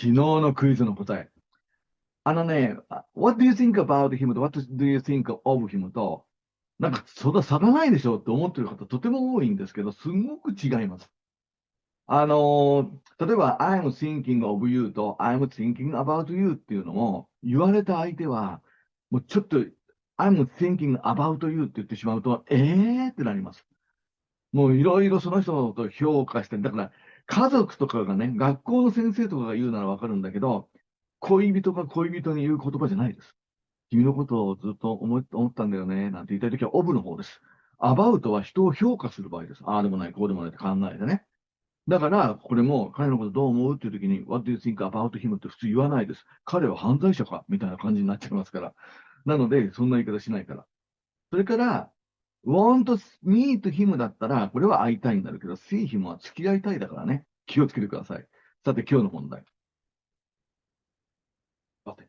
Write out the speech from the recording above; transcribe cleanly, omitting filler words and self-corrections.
昨日のクイズの答え。What do you think about him と What do you think of him と、なんかそんな差がないでしょって思ってる方とても多いんですけど、すごく違います。例えば、I'm thinking of you と I'm thinking about you っていうのも、言われた相手は、もうちょっと I'm thinking about you って言ってしまうと、ってなります。もういろいろその人のことを評価して、だから家族とかがね、学校の先生とかが言うならわかるんだけど、恋人が恋人に言う言葉じゃないです。君のことをずっと思ったんだよね、なんて言いたいときはオブの方です。アバウトは人を評価する場合です。ああでもない、こうでもないって考えてね。だから、これも彼のことどう思うっていうときに、What do you think about him って普通言わないです。彼は犯罪者かみたいな感じになっちゃいますから。なので、そんな言い方しないから。それから、want meet him だったら、これは会いたいになるけど、see him は付き合いたいだからね。気をつけてください。さて、今日の問題。さて